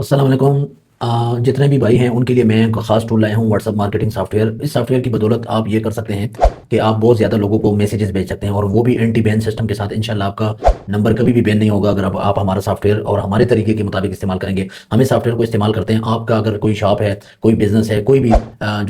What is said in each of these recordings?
अस्सलाम वालेकुम। जितने भी भाई हैं उनके लिए मैं एक ख़ास टूल लाया हूँ, व्हाट्सअप मार्केटिंग सॉफ्टवेयर। इस सॉफ्टवेयर की बदौलत आप ये कर सकते हैं कि आप बहुत ज़्यादा लोगों को मैसेजेस भेज सकते हैं, और वो भी एंटी बैन सिस्टम के साथ। इंशाल्लाह आपका नंबर कभी भी बैन नहीं होगा अगर आप हमारा सॉफ्टवेयर और हमारे तरीके के मुताबिक इस्तेमाल करेंगे। हम इस सॉफ्टवेयर को इस्तेमाल करते हैं, आपका अगर कोई शॉप है, कोई बिजनेस है, कोई भी जो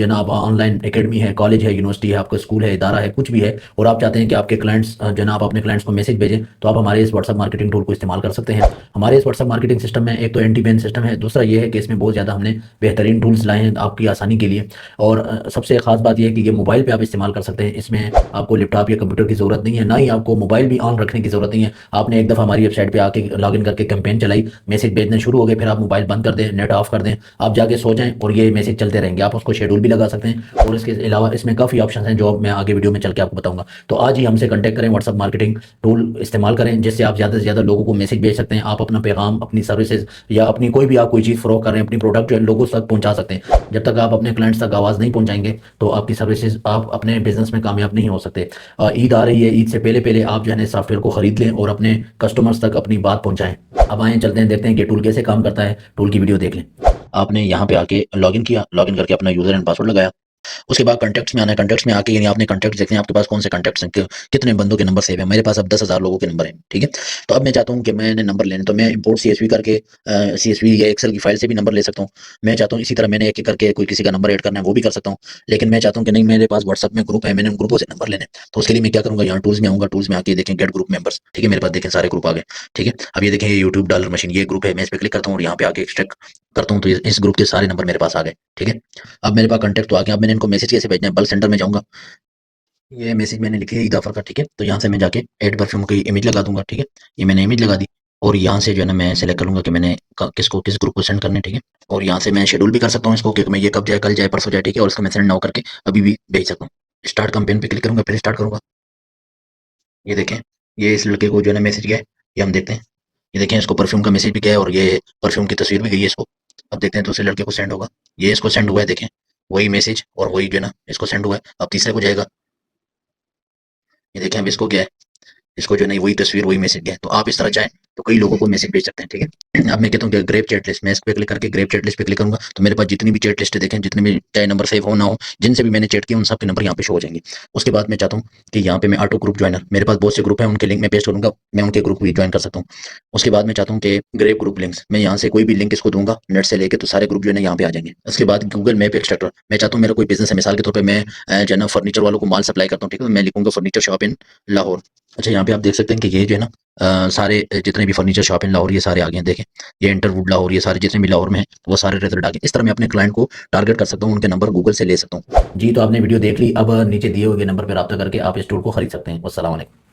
है ना, आप ऑनलाइन एकेडमी है, कॉलेज है, यूनिवर्सिटी है, आपका स्कूल है, इदारा है, कुछ भी है, और आप चाहते हैं कि आपके क्लाइंट्स जो है ना, आप अपने क्लाइंट्स को मैसेज भेजें, तो आप हमारे इस व्हाट्सअप मार्केटिंग टूल को इस्तेमाल कर सकते हैं। हमारे इस व्हाट्सअप मार्केटिंग सिस्टम में एक तो एंटी बैन सिस्टम है, दूसरा ये है कि इसमें बहुत ज़्यादा हमने बेहतरीन टूल्स लाए हैं आपकी आसानी के लिए। और सबसे ख़ास बात यह है कि ये मोबाइल पे आप इस्तेमाल कर सकते हैं। इसमें आपको लैपटॉप या कंप्यूटर की ज़रूरत नहीं है, ना ही आपको मोबाइल भी ऑन रखने की ज़रूरत नहीं है। आपने एक दफ़ा हमारी वेबसाइट पे आके लॉगिन करके कैंपेन चलाई, मैसेज भेजने शुरू हो गए, फिर आप मोबाइल बंद कर दें, नेट ऑफ कर दें, आप जाके सो जाएं और ये मैसेज चलते रहेंगे। आप उसको शेड्यूल भी लगा सकते हैं, और इसके अलावा इसमें काफ़ी ऑप्शन हैं जो मैं आगे वीडियो में चल के आपको बताऊंगा। तो आज ही हमसे कॉन्टैक्ट करें, व्हाट्सअप मार्केटिंग टूल इस्तेमाल करें, जिससे आप ज़्यादा से ज़्यादा लोगों को मैसेज भेज सकते हैं। आप अपना पैगाम, अपनी सर्विसेज या अपनी कोई भी आप कोई चीज़ फ़रोख्त कर रहे हैं, अपनी प्रोडक्ट जो है लोगों तक पहुंचा सकते हैं। जब तक आप अपने क्लाइंट्स तक आवाज़ नहीं पहुंचाएंगे तो आपकी सर्विसेज, आप अपने बिजनेस में कामयाब नहीं हो सकते। ईद आ रही है, ईद से पहले पहले आप जो है सॉफ्टवेयर को खरीद लें और अपने कस्टमर्स तक अपनी बात पहुंचाएं। अब आए चलते हैं, देखते हैं कि टूल कैसे काम करता है। टूल की वीडियो देख लें। आपने यहाँ पे आके लॉगिन किया, लॉगिन करके अपना यूज़र एंड पासवर्ड लगाया। उसके बाद कॉन्टैक्ट्स में आना है। कॉन्टैक्ट्स में आके यानी आपने कॉन्टैक्ट्स देखने हैं, आपके पास कौन से कॉन्टैक्ट्स हैं, कितने बंदों के नंबर सेव हैं। मेरे पास अब 10,000 लोगों के नंबर हैं, ठीक है। तो अब मैं चाहता हूँ कि मैंने नंबर लेने, तो मैं इंपोर्ट सीएसवी करके सीएसवी या एक्सेल की फाइल से भी नंबर ले सकता हूँ। मैं चाहता हूँ इसी तरह मैंने एक एक करके कोई किसी का नंबर ऐड करना है वो भी कर सकता हूँ। लेकिन मैं चाहता हूँ कि नहीं, मेरे पास व्हाट्सअप में ग्रुप है, मैंने उन ग्रुपों से नंबर लेने हैं। तो उसके लिए मैं क्या करूँगा, यहाँ टूल्स में आऊँगा, टूल्स में आके देखें गेट ग्रुप मेंबर्स, ठीक है। मेरे पास देखें सारे ग्रुप आ गए, ठीक है। अब ये देखें, ये यूट्यूब डॉलर मशीन, ये ग्रुप है। मैं इस पर क्लिक करता हूँ और यहाँ पे आके एक्सट्रैक्ट करता हूँ, तो इस ग्रुप के सारे नंबर मेरे पास आ गए, ठीक है। अब मेरे पास कॉन्टैक्ट तो आ गया। अब मैंने इनको मैसेज कैसे भेजना है, बल्क सेंटर में जाऊँगा। ये मैसेज मैंने लिखे है ईद ऑफर का, ठीक है। तो यहाँ से मैं जाके ऐड परफ्यूम की इमेज लगा दूंगा, ठीक है। ये मैंने इमेज लगा दी, और यहाँ से जो है ना मैं सेलेक्ट कर लूंगा कि मैंने किसको, किस ग्रुप को सेंड करना है, ठीक है। और यहाँ से मैं शेड्यूल भी कर सकता हूँ इसको कि मैं ये कब जाए, कल जाए, परसों जाए, ठीक है। और इसको मैं सेंड नाउ करके अभी भी भेज सकता हूँ। स्टार्ट कैंपेन पे क्लिक करूंगा, फिर स्टार्ट करूंगा। ये देखें, ये इस लड़के को जो है ना मैसेज गया है, ये हम देखते हैं। ये देखें, इसको परफ्यूम का मैसेज भी गया है और ये परफ्यूम की तस्वीर भी गई है इसको। अब देखते हैं दूसरे लड़के को सेंड होगा। ये इसको सेंड हुआ है, देखें, वही मैसेज और वही जो है ना इसको सेंड हुआ है। अब तीसरे को जाएगा। ये देखें, अब इसको क्या है, इसको जो है ना वही तस्वीर, वही मैसेज गया है। तो आप इस तरह चाहें तो कई लोगों को मैसेज भेज सकते हैं, ठीक है। अब मैं कहता हूँ कि ग्रेप चैट लिस्ट, मैं इस पे क्लिक करके ग्रेप चैट लिस्ट पे क्लिक करूंगा, तो मेरे पास जितनी भी चैट लिस्ट देखें, जितने भी चाहे नंबर सेव हो ना हो, जिनसे भी मैंने चैट किया, उन सब के नंबर यहाँ पे शो हो जाएंगे। उसके बाद मैं चाहता हूँ कि यहाँ पे मैं ऑटो ग्रुप ज्वाइनर, मेरे पास बहुत से ग्रुप हैं, उनके लिंक मैं पेस्ट करूंगा, मैं उनके ग्रुप भी ज्वाइन कर सकता हूँ। उसके बाद मैं चाहता हूँ कि ग्रेप ग्रुप लिंक्स, मैं यहाँ से कोई भी लिंक इसको दूंगा नेट से लेके, तो सारे ग्रुप जो है ना यहाँ पे आ जाएंगे। उसके बाद गूगल मैप एक्सट्रैक्टर, मैं चाहता हूँ मेरा कोई बिजनेस है, मिसाल के तौर पर मैं जो है ना फर्नीचर वालों को माल सप्लाई करता हूँ, ठीक है। तो मैं लिखूंगा फर्नीचर शॉप इन लाहौर। अच्छा, यहाँ पे आप देख सकते हैं कि ये जो है ना सारे जितने भी फर्नीचर शॉप इन लाहौर, ये सारे आ गए हैं, देखें। ये इंटरवुड लाहौर, ये सारे जितने भी लाहौर में हैं वो सारे रिजल्ट आ गए। इस तरह मैं अपने क्लाइंट को टारगेट कर सकता हूँ, उनके नंबर गूगल से ले सकता हूँ। जी, तो आपने वीडियो देख ली। अब नीचे दिए हुए नंबर पर रब्ता करके आप इस टूल को खरीद सकते हैं। अस्सलाम वालेकुम।